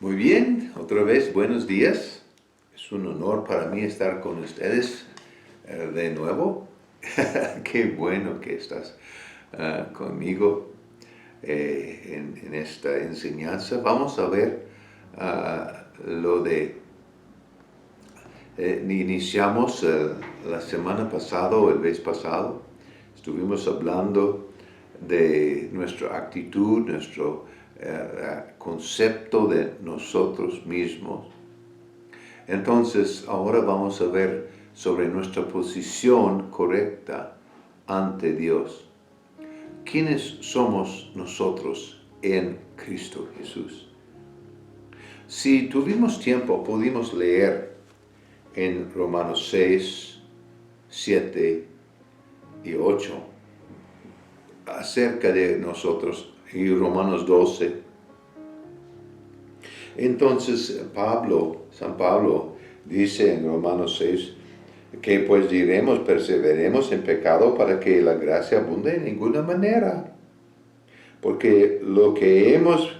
Muy bien, otra vez buenos días. Es un honor para mí estar con ustedes de nuevo. Qué bueno que estás conmigo en esta enseñanza. Vamos a ver lo de... iniciamos la semana pasada o el mes pasado. Estuvimos hablando de nuestra actitud, nuestro concepto de nosotros mismos. Entonces, ahora vamos a ver sobre nuestra posición correcta ante Dios. ¿Quiénes somos nosotros en Cristo Jesús? Si tuvimos tiempo, pudimos leer en Romanos 6, 7 y 8 acerca de nosotros, y Romanos 12. Entonces San Pablo dice en Romanos 6, que pues diremos, perseveremos en pecado para que la gracia abunde en ninguna manera. Porque los que hemos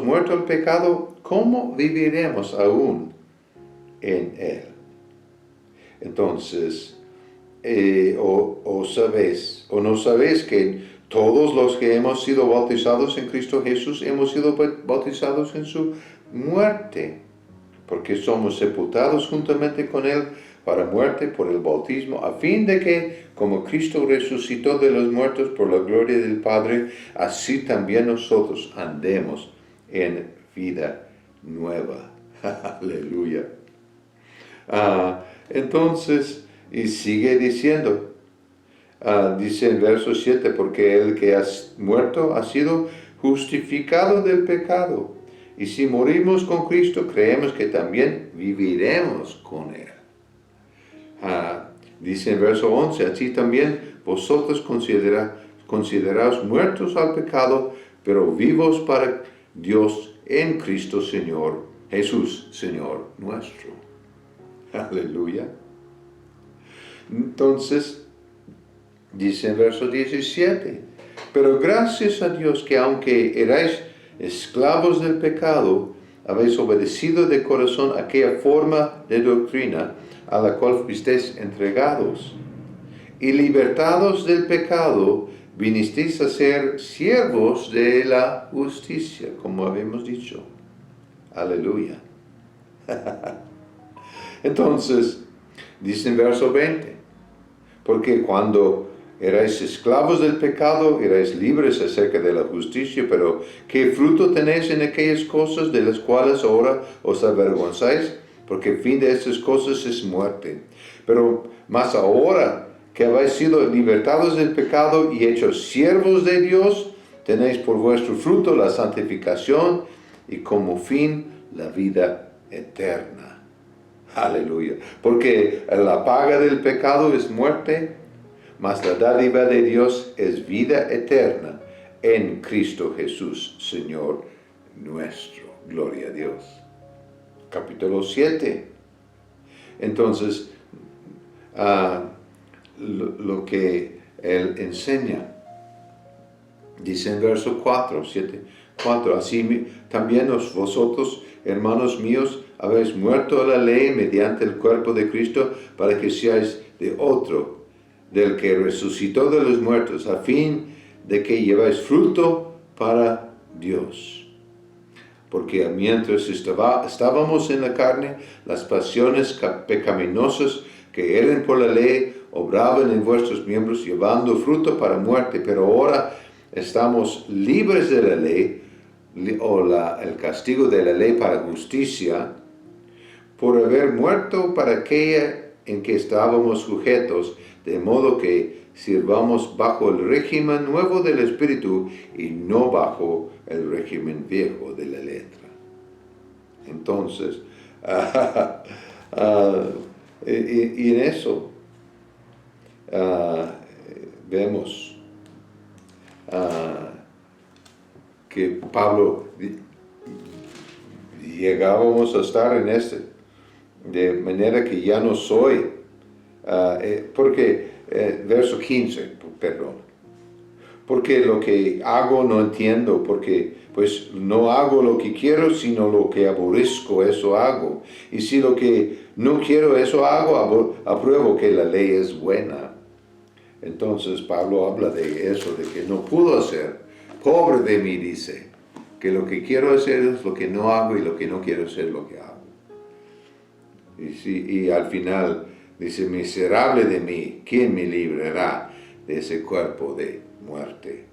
muerto al pecado, ¿cómo viviremos aún en él? Entonces, o no sabéis que todos los que hemos sido bautizados en Cristo Jesús hemos sido bautizados en su muerte, porque somos sepultados juntamente con él para muerte por el bautismo, a fin de que, como Cristo resucitó de los muertos por la gloria del Padre, así también nosotros andemos en vida nueva. Aleluya. Entonces, y sigue diciendo, dice en verso 7, porque el que ha muerto ha sido justificado del pecado. Y si morimos con Cristo, creemos que también viviremos con Él. Dice en verso 11, así también vosotros consideraos muertos al pecado, pero vivos para Dios en Cristo Señor, Jesús Señor nuestro. Aleluya. Entonces, dice en verso 17, pero gracias a Dios que aunque erais esclavos del pecado, habéis obedecido de corazón aquella forma de doctrina a la cual fuisteis entregados. Y libertados del pecado, vinisteis a ser siervos de la justicia, como habíamos dicho. Aleluya. Entonces, dice en verso 20, porque cuando erais esclavos del pecado, erais libres acerca de la justicia, pero ¿qué fruto tenéis en aquellas cosas de las cuales ahora os avergonzáis? Porque el fin de estas cosas es muerte. Pero más ahora que habéis sido libertados del pecado y hechos siervos de Dios, tenéis por vuestro fruto la santificación y como fin la vida eterna. Aleluya. Porque la paga del pecado es muerte, mas la dádiva de Dios es vida eterna en Cristo Jesús, Señor nuestro. Gloria a Dios. Capítulo 7. Entonces, lo que él enseña, dice en verso 4, 7, 4, así también vosotros, hermanos míos, habéis muerto a la ley mediante el cuerpo de Cristo para que seáis de otro, del que resucitó de los muertos, a fin de que lleváis fruto para Dios. Porque mientras estábamos en la carne, las pasiones pecaminosas que eran por la ley obraban en vuestros miembros, llevando fruto para muerte. Pero ahora estamos libres de la ley, el castigo de la ley para justicia, por haber muerto para aquella en que estábamos sujetos, de modo que sirvamos bajo el régimen nuevo del Espíritu y no bajo el régimen viejo de la letra. Entonces, y en eso vemos que Pablo llegábamos a estar en de manera que ya no soy, porque verso 15, perdón. porque lo que hago no entiendo, porque pues no hago lo que quiero, sino lo que aborrezco, eso hago. Y si lo que no quiero, eso hago, apruebo que la ley es buena. Entonces Pablo habla de eso, de que no pudo hacer. Pobre de mí, dice, que lo que quiero hacer es lo que no hago y lo que no quiero hacer es lo que hago. Y al final dice, miserable de mí, ¿quién me librará de ese cuerpo de muerte?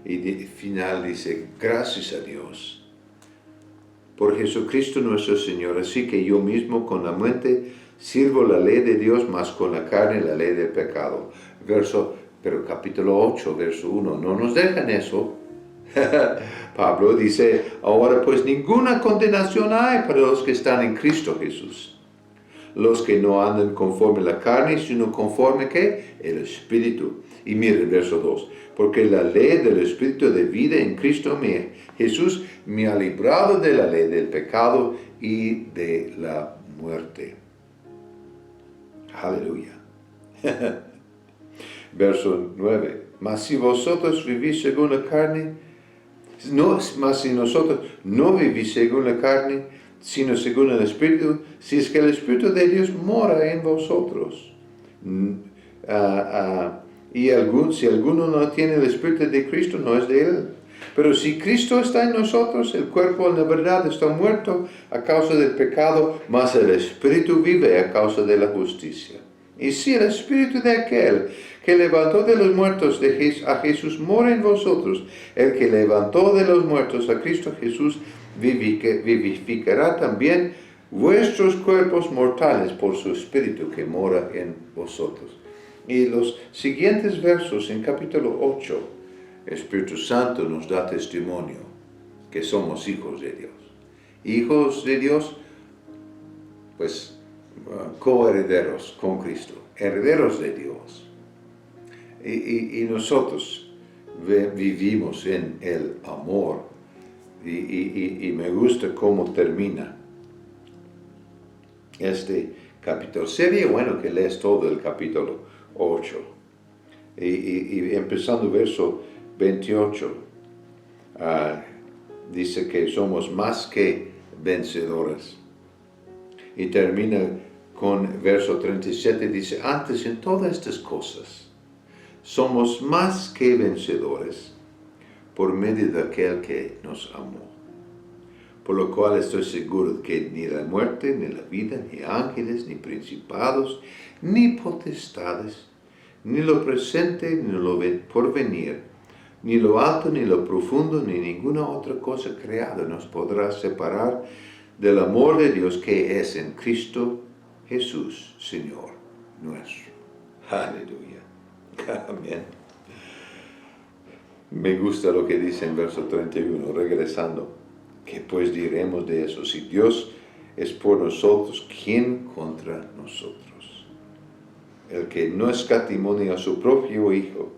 Y al final dice, gracias a Dios por Jesucristo nuestro Señor, así que yo mismo con la mente sirvo la ley de Dios, mas con la carne la ley del pecado. Pero capítulo 8, verso 1, no nos dejan eso. Pablo dice, ahora pues ninguna condenación hay para los que están en Cristo Jesús. Los que no andan conforme la carne, sino conforme ¿qué? El Espíritu. Y mire el verso 2, porque la ley del Espíritu de vida en Cristo Jesús me ha librado de la ley del pecado y de la muerte. Aleluya. Verso 9, mas si vosotros vivís según la carne, mas si nosotros no vivís según la carne, sino según el Espíritu, si es que el Espíritu de Dios mora en vosotros. Si alguno no tiene el Espíritu de Cristo, no es de él. Pero si Cristo está en nosotros, el cuerpo en la verdad está muerto a causa del pecado, mas el Espíritu vive a causa de la justicia. Y si el Espíritu de aquel que levantó de los muertos a Jesús mora en vosotros, el que levantó de los muertos a Cristo Jesús vivificará también vuestros cuerpos mortales por su Espíritu que mora en vosotros. Y los siguientes versos en capítulo 8, el Espíritu Santo nos da testimonio que somos hijos de Dios. Hijos de Dios, pues coherederos con Cristo, herederos de Dios. Y nosotros vivimos en el amor. Y me gusta cómo termina este capítulo. Sería bueno que lees todo el capítulo 8. Y empezando verso 28, dice que somos más que vencedores. Y termina con verso 37, dice, antes en todas estas cosas, somos más que vencedores por medio de aquel que nos amó. Por lo cual estoy seguro que ni la muerte, ni la vida, ni ángeles, ni principados, ni potestades, ni lo presente, ni lo porvenir, ni lo alto, ni lo profundo, ni ninguna otra cosa creada nos podrá separar del amor de Dios que es en Cristo Jesús, Señor nuestro. Aleluya. Amén. Me gusta lo que dice en verso 31, regresando. ¿Qué pues diremos de eso? Si Dios es por nosotros, ¿quién contra nosotros? El que no escatimó ni a su propio Hijo,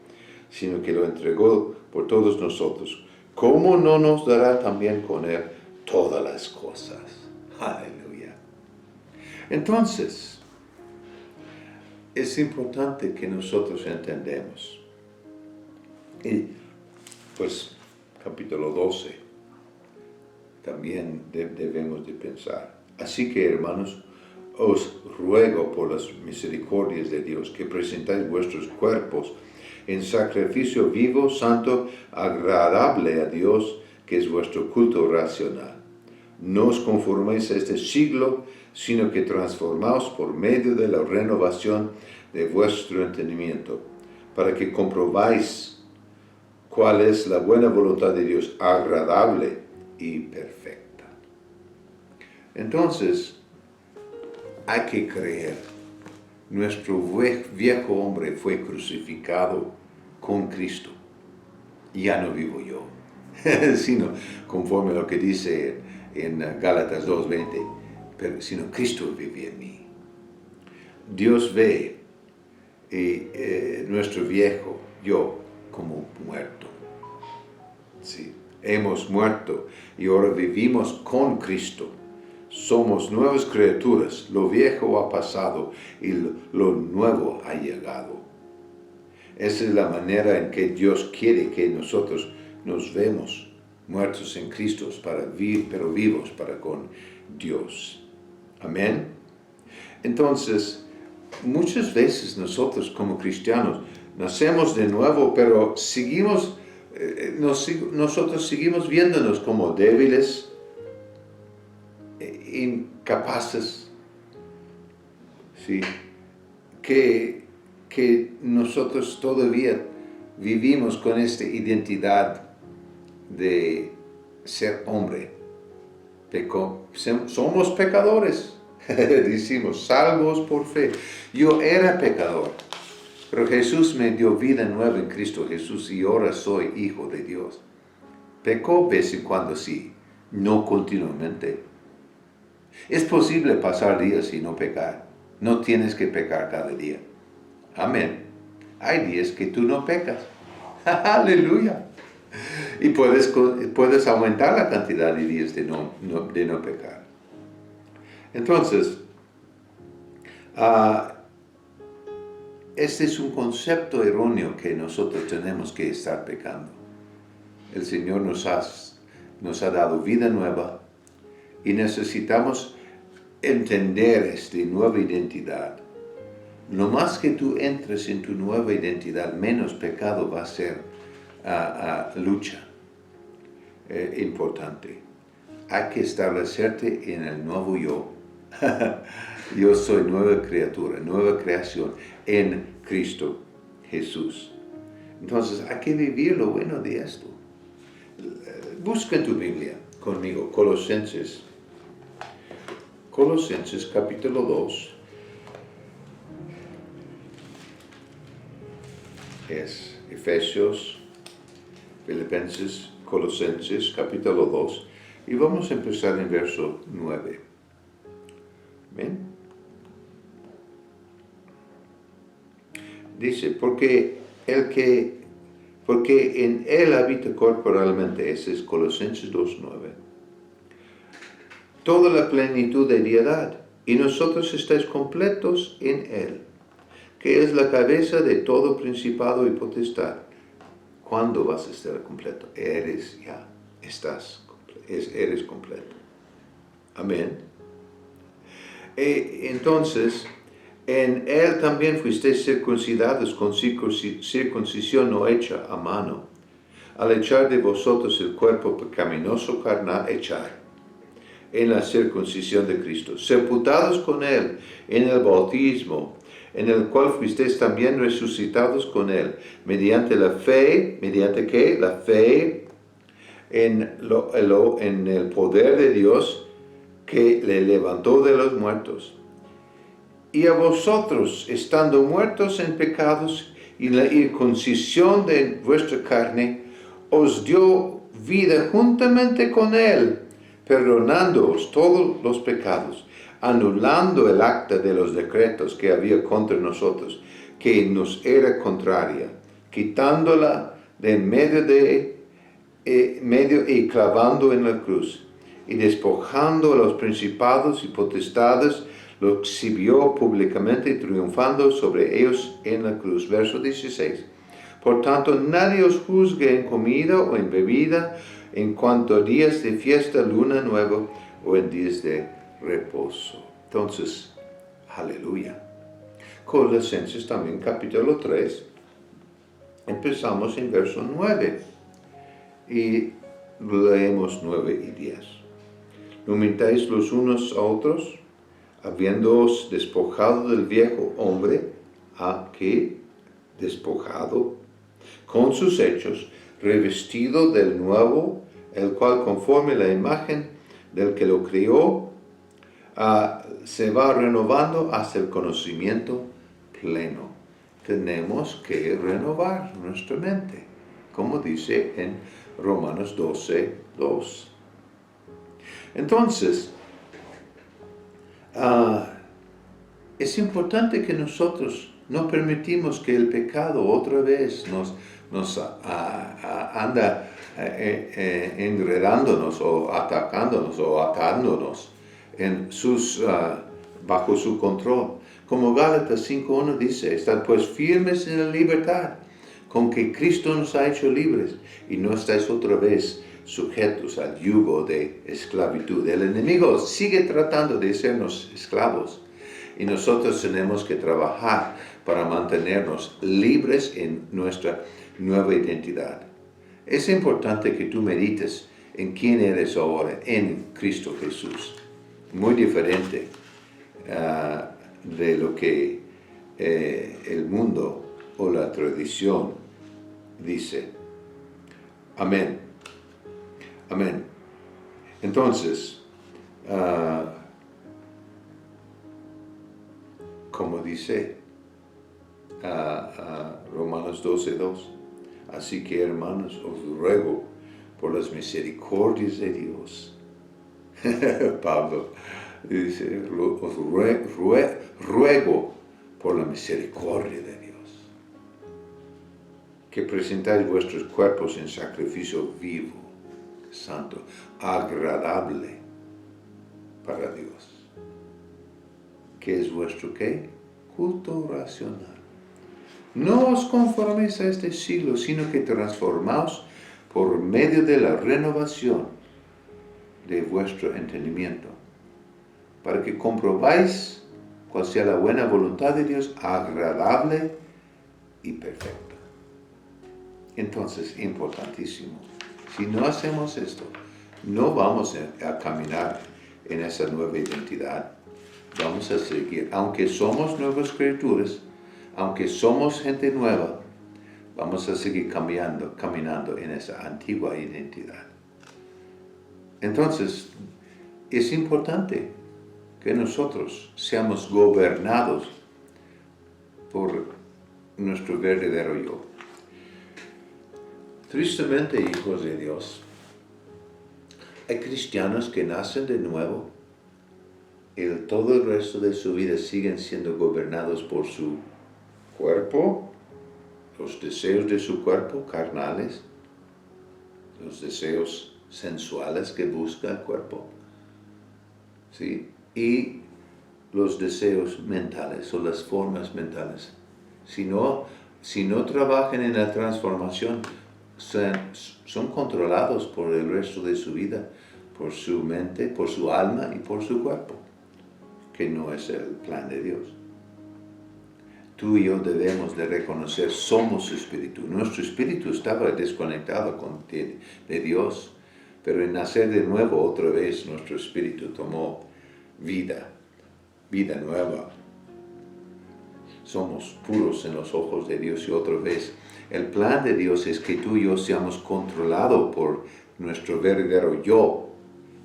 sino que lo entregó por todos nosotros, ¿cómo no nos dará también con él todas las cosas? Aleluya. Entonces, es importante que nosotros entendamos. Y pues capítulo 12 también debemos de pensar. Así que, hermanos, os ruego por las misericordias de Dios que presentáis vuestros cuerpos en sacrificio vivo, santo, agradable a Dios, que es vuestro culto racional. No os conforméis a este siglo, sino que transformaos por medio de la renovación de vuestro entendimiento, para que comprobáis cuál es la buena voluntad de Dios, agradable y perfecta. Entonces, hay que creer. Nuestro viejo hombre fue crucificado con Cristo. Ya no vivo yo, sino conforme a lo que dice en Gálatas 2:20, sino Cristo vive en mí. Dios ve nuestro viejo yo como muerto. Sí, hemos muerto y ahora vivimos con Cristo. Somos nuevas criaturas, lo viejo ha pasado y lo nuevo ha llegado. Esa es la manera en que Dios quiere que nosotros nos vemos, muertos en Cristo, pero vivos para con Dios. Amén. Entonces, muchas veces nosotros como cristianos nacemos de nuevo, pero nosotros seguimos viéndonos como débiles, incapaces, ¿sí? Que nosotros todavía vivimos con esta identidad de ser hombre. Somos pecadores, decimos, salvos por fe. Yo era pecador, pero Jesús me dio vida nueva en Cristo Jesús y ahora soy hijo de Dios. Pecó de vez en cuando, sí, no continuamente. Es posible pasar días y no pecar. No tienes que pecar cada día. Amén. Hay días que tú no pecas. Aleluya. Y puedes aumentar la cantidad de días de no pecar. Entonces, este es un concepto erróneo que nosotros tenemos que estar pecando. El Señor nos ha dado vida nueva y necesitamos entender esta nueva identidad. No más que tú entres en tu nueva identidad, menos pecado va a ser lucha importante. Hay que establecerte en el nuevo yo. Yo soy nueva criatura, nueva creación en Cristo Jesús. Entonces hay que vivir lo bueno de esto. Busca en tu Biblia conmigo, Colosenses capítulo 2. Es Efesios, Filipenses, Colosenses, capítulo 2, y vamos a empezar en verso 9. ¿Ven? Dice, porque en Él habita corporalmente, ese es Colosenses 2:9, toda la plenitud de deidad, y nosotros estáis completos en Él, que es la cabeza de todo principado y potestad. ¿Cuándo vas a estar completo? Eres completo. Amén. Entonces, en Él también fuisteis circuncidados con circuncisión no hecha a mano, al echar de vosotros el cuerpo pecaminoso carnal, en la circuncisión de Cristo, sepultados con Él en el bautismo, en el cual fuisteis también resucitados con Él, mediante la fe. ¿Mediante qué? La fe en el poder de Dios que le levantó de los muertos. Y a vosotros, estando muertos en pecados y la incircuncisión de vuestra carne, os dio vida juntamente con Él, perdonándoos todos los pecados, anulando el acta de los decretos que había contra nosotros, que nos era contraria, quitándola de en medio y clavando en la cruz, y despojando a los principados y potestades, lo exhibió públicamente, triunfando sobre ellos en la cruz. Verso 16. Por tanto, nadie os juzgue en comida o en bebida, en cuanto a días de fiesta, luna nueva o en días de reposo. Entonces, aleluya. Colosenses también, capítulo 3. Empezamos en verso 9 y leemos 9 y 10. No mintáis los unos a otros, habiéndoos despojado del viejo hombre, despojado, con sus hechos, revestido del nuevo, el cual conforme la imagen del que lo crió, se va renovando hasta el conocimiento pleno. Tenemos que renovar nuestra mente, como dice en Romanos 12:2. Entonces, es importante que nosotros no permitimos que el pecado otra vez nos anda enredándonos o atacándonos o atándonos bajo su control. Como Gálatas 5:1 dice, estad pues firmes en la libertad con que Cristo nos ha hecho libres y no estáis otra vez sujetos al yugo de esclavitud. El enemigo sigue tratando de hacernos esclavos y nosotros tenemos que trabajar para mantenernos libres en nuestra nueva identidad. Es importante que tú medites en quién eres ahora en Cristo Jesús. Muy diferente de lo que el mundo o la tradición dice. Amén. Amén. Entonces, como dice Romanos 12:2, así que hermanos, os ruego por las misericordias de Dios. Pablo dice, os ruego por la misericordia de Dios, que presentáis vuestros cuerpos en sacrificio vivo, santo, agradable para Dios. ¿Qué es vuestro qué? Culto racional. No os conforméis a este siglo, sino que transformaos por medio de la renovación de vuestro entendimiento, para que comprobáis cuál sea la buena voluntad de Dios, agradable y perfecta. Entonces, importantísimo. Si no hacemos esto, no vamos a caminar en esa nueva identidad. Vamos a seguir, aunque somos nuevas criaturas, aunque somos gente nueva, vamos a seguir caminando en esa antigua identidad. Entonces, es importante que nosotros seamos gobernados por nuestro verdadero yo. Tristemente, hijos de Dios, hay cristianos que nacen de nuevo y todo el resto de su vida siguen siendo gobernados por su cuerpo, los deseos de su cuerpo carnales, los deseos sensuales que busca el cuerpo, ¿sí? Y los deseos mentales o las formas mentales. Si no trabajan en la transformación, son controlados por el resto de su vida, por su mente, por su alma y por su cuerpo, que no es el plan de Dios. Tú y yo debemos de reconocer, somos espíritu. Nuestro espíritu estaba desconectado de Dios, pero en nacer de nuevo otra vez nuestro espíritu tomó vida nueva. Somos puros en los ojos de Dios y otra vez el plan de Dios es que tú y yo seamos controlados por nuestro verdadero yo,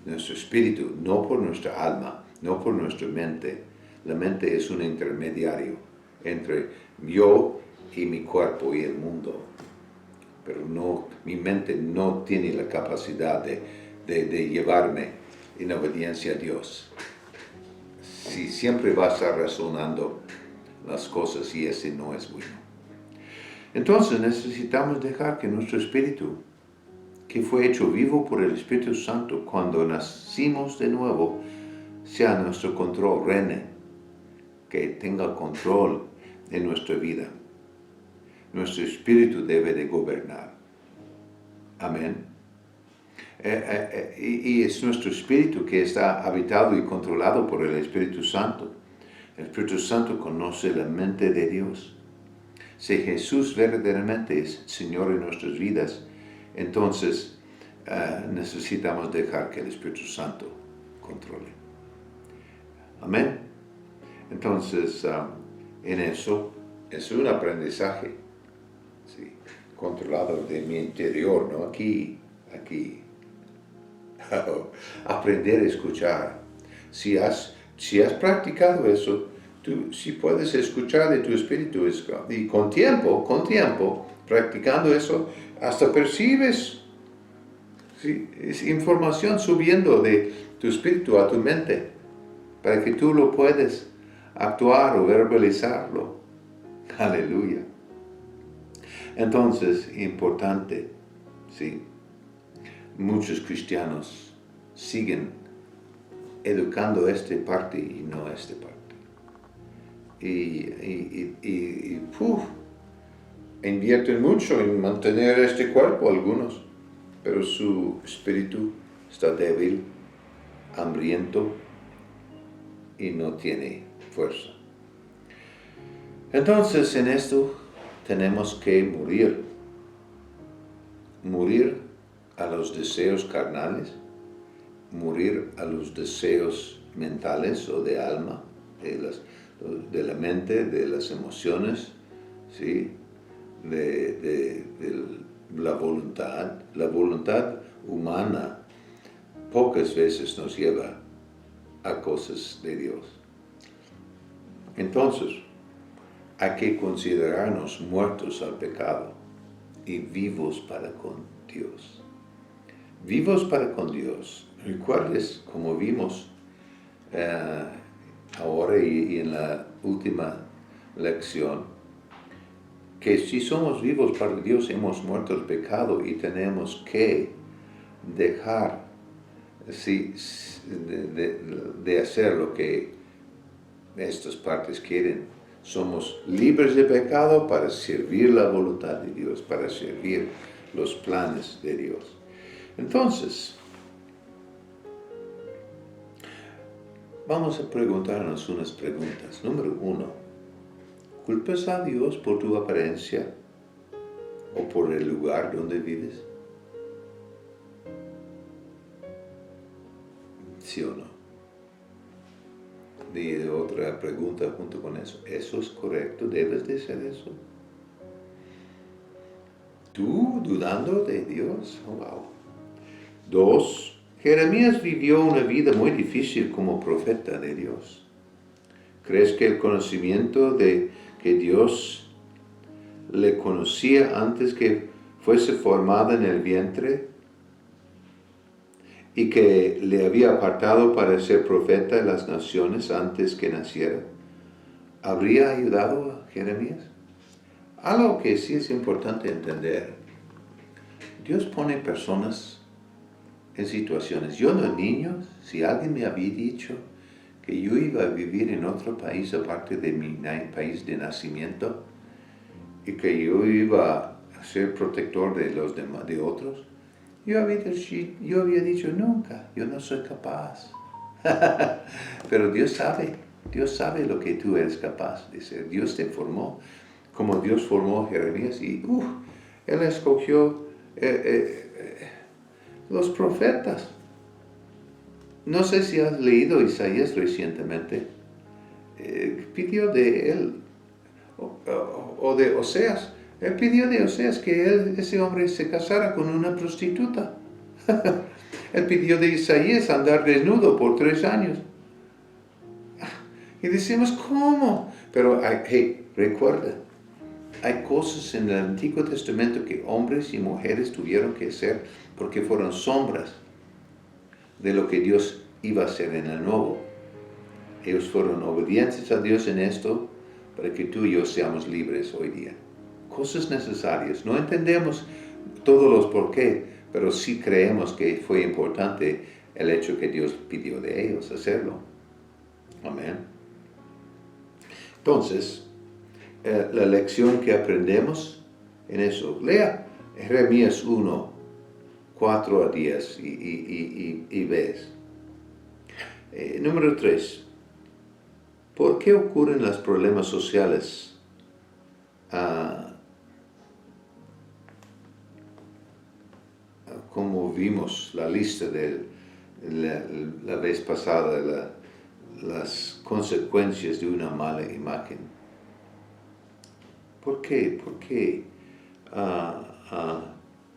nuestro espíritu, no por nuestra alma, no por nuestra mente. La mente es un intermediario entre yo y mi cuerpo y el mundo. Pero mi mente no tiene la capacidad de llevarme en obediencia a Dios. Si siempre va a estar resonando las cosas y ese no es bueno. Entonces necesitamos dejar que nuestro espíritu, que fue hecho vivo por el Espíritu Santo cuando nacimos de nuevo, sea nuestro control, reine, que tenga control en nuestra vida. Nuestro espíritu debe de gobernar. Amén. Y es nuestro espíritu que está habitado y controlado por el Espíritu Santo. El Espíritu Santo conoce la mente de Dios. Si Jesús verdaderamente es Señor en nuestras vidas, entonces necesitamos dejar que el Espíritu Santo controle. Amén. Entonces, en eso es un aprendizaje, ¿sí? Controlado de mi interior, ¿no? Aquí. Aprender a escuchar. Si has practicado eso, tú sí puedes escuchar de tu espíritu, y con tiempo, practicando eso, hasta percibes, ¿sí? Es información subiendo de tu espíritu a tu mente, para que tú lo puedas actuar o verbalizarlo. Aleluya. Entonces, importante, ¿sí? Muchos cristianos siguen educando esta parte y no esta parte. invierten mucho en mantener este cuerpo algunos, pero su espíritu está débil, hambriento y no tiene fuerza. Entonces en esto tenemos que morir a los deseos carnales, morir a los deseos mentales o de alma, de la mente, de las emociones, ¿sí? de la voluntad. La voluntad humana pocas veces nos lleva a cosas de Dios. Entonces, hay que considerarnos muertos al pecado y vivos para con Dios. Vivos para con Dios. Recuerdes, como vimos ahora y en la última lección, que si somos vivos para Dios hemos muerto al pecado y tenemos que dejar de hacer lo que estas partes quieren. Somos libres de pecado para servir la voluntad de Dios, para servir los planes de Dios. Entonces, vamos a preguntarnos unas preguntas. Número 1, ¿culpas a Dios por tu apariencia o por el lugar donde vives? ¿Sí o no? Y otra pregunta junto con eso. ¿Eso es correcto? ¿Debes de hacer eso? ¿Tú dudando de Dios? Oh, wow. 2. Jeremías vivió una vida muy difícil como profeta de Dios. ¿Crees que el conocimiento de que Dios le conocía antes que fuese formada en el vientre y que le había apartado para ser profeta de las naciones antes que naciera, habría ayudado a Jeremías? Algo que sí es importante entender: Dios pone personas en situaciones. Yo de niño, si alguien me había dicho que yo iba a vivir en otro país aparte de mi país de nacimiento y que yo iba a ser protector de otros, yo había dicho nunca, yo no soy capaz. Pero Dios sabe lo que tú eres capaz de ser. Dios te formó como Dios formó a Jeremías y Él escogió los profetas. No sé si has leído Isaías recientemente. Pidió de él, o de Oseas. Él pidió de Oseas que ese hombre se casara con una prostituta. Él pidió de Isaías andar desnudo por 3 años. Y decimos, ¿cómo? Pero, recuerda, hay cosas en el Antiguo Testamento que hombres y mujeres tuvieron que hacer porque fueron sombras de lo que Dios iba a hacer en el Nuevo. Ellos fueron obedientes a Dios en esto para que tú y yo seamos libres hoy día. Cosas necesarias. No entendemos todos los por qué, pero sí creemos que fue importante el hecho que Dios pidió de ellos hacerlo. Amén. Entonces, la lección que aprendemos en eso, lea Jeremías 1, 4 a 10 y ves. Número 3. ¿Por qué ocurren los problemas sociales? Como vimos la lista de la vez pasada, las consecuencias de una mala imagen. ¿Por qué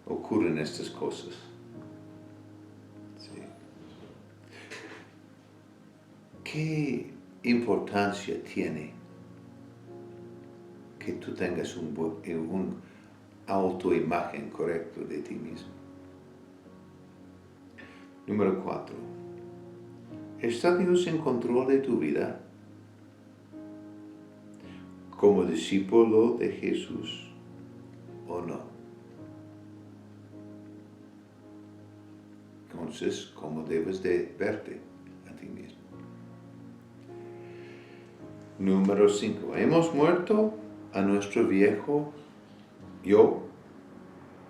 ocurren estas cosas? Sí. ¿Qué importancia tiene que tú tengas un autoimagen correcto de ti mismo? Número 4. ¿Está Dios en control de tu vida? ¿Como discípulo de Jesús o no? Entonces, ¿cómo debes de verte a ti mismo? Número 5. ¿Hemos muerto a nuestro viejo yo,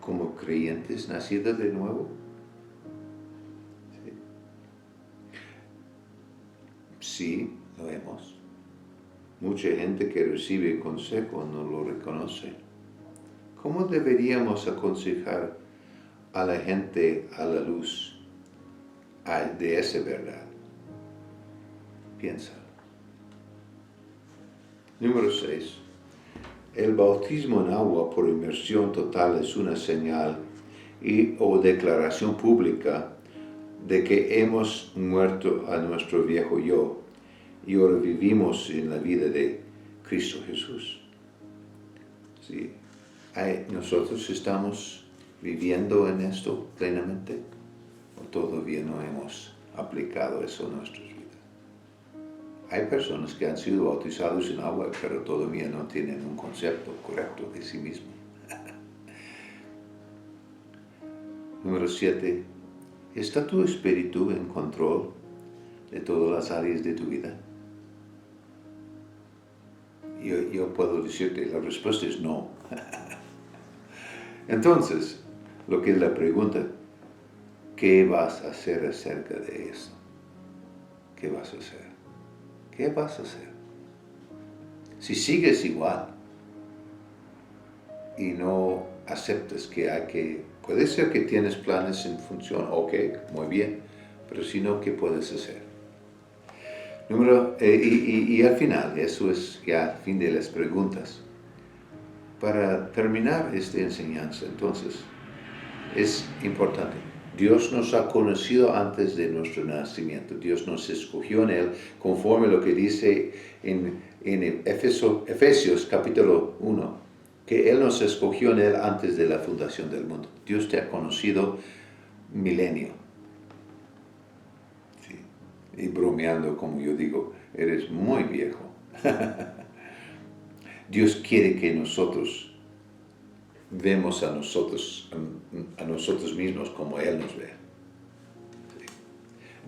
como creyentes nacidos de nuevo, sí, lo hemos. Mucha gente que recibe consejo no lo reconoce. ¿Cómo deberíamos aconsejar a la gente a la luz de esa verdad? Piensa. Número 6. El bautismo en agua por inmersión total es una señal o declaración pública de que hemos muerto a nuestro viejo yo y ahora vivimos en la vida de Cristo Jesús. ¿Sí? ¿Nosotros estamos viviendo en esto plenamente o todavía no hemos aplicado eso a nuestras vidas? Hay personas que han sido bautizados en agua, pero todavía no tienen un concepto correcto de sí mismos. Número 7. ¿Está tu espíritu en control de todas las áreas de tu vida? Yo puedo decirte, la respuesta es no. Entonces, lo que es la pregunta, ¿qué vas a hacer acerca de eso? ¿Qué vas a hacer? ¿Qué vas a hacer? Si sigues igual y no aceptas que puede ser que tienes planes en función, ok, muy bien, pero si no, ¿qué puedes hacer? Y al final, eso es ya el fin de las preguntas. Para terminar esta enseñanza, entonces, es importante. Dios nos ha conocido antes de nuestro nacimiento. Dios nos escogió en Él, conforme a lo que dice en Efesios capítulo 1, que Él nos escogió en Él antes de la fundación del mundo. Dios te ha conocido milenio. Sí. Y bromeando, como yo digo, eres muy viejo. Dios quiere que nosotros vemos a nosotros mismos como Él nos ve.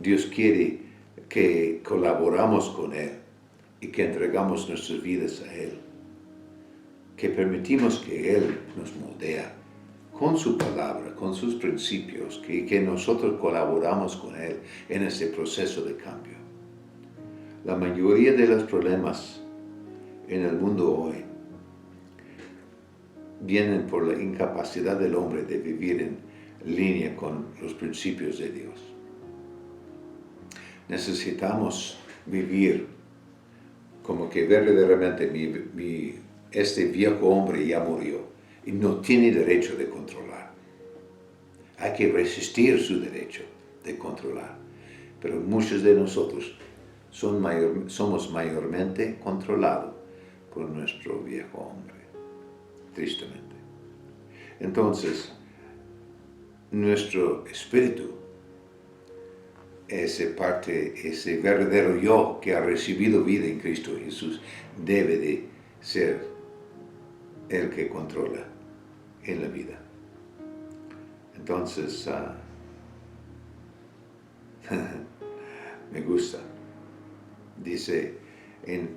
Dios quiere que colaboramos con Él y que entregamos nuestras vidas a Él. Que permitimos que Él nos moldea con su palabra, con sus principios, que nosotros colaboramos con Él en ese proceso de cambio. La mayoría de los problemas en el mundo hoy vienen por la incapacidad del hombre de vivir en línea con los principios de Dios. Necesitamos vivir como que verdaderamente este viejo hombre ya murió y no tiene derecho de controlar. Hay que resistir su derecho de controlar. Pero muchos de nosotros somos mayormente controlados por nuestro viejo hombre. Tristemente. Entonces, nuestro espíritu, ese verdadero yo que ha recibido vida en Cristo Jesús, debe de ser el que controla en la vida. Entonces, me gusta. Dice en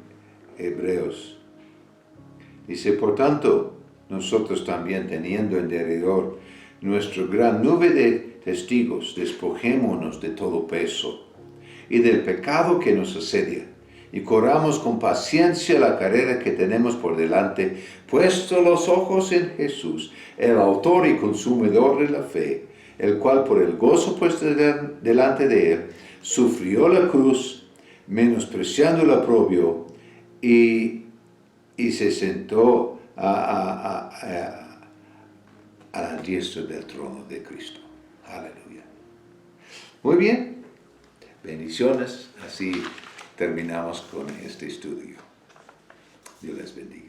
Hebreos, dice, por tanto, nosotros también, teniendo en derredor nuestra gran nube de testigos, despojémonos de todo peso y del pecado que nos asedia, y corramos con paciencia la carrera que tenemos por delante, puesto los ojos en Jesús, el autor y consumidor de la fe, el cual por el gozo puesto delante de él, sufrió la cruz, menospreciando el oprobio, y se sentó a la diestra del trono de Cristo. Aleluya. Muy bien. Bendiciones. Así terminamos con este estudio. Dios les bendiga.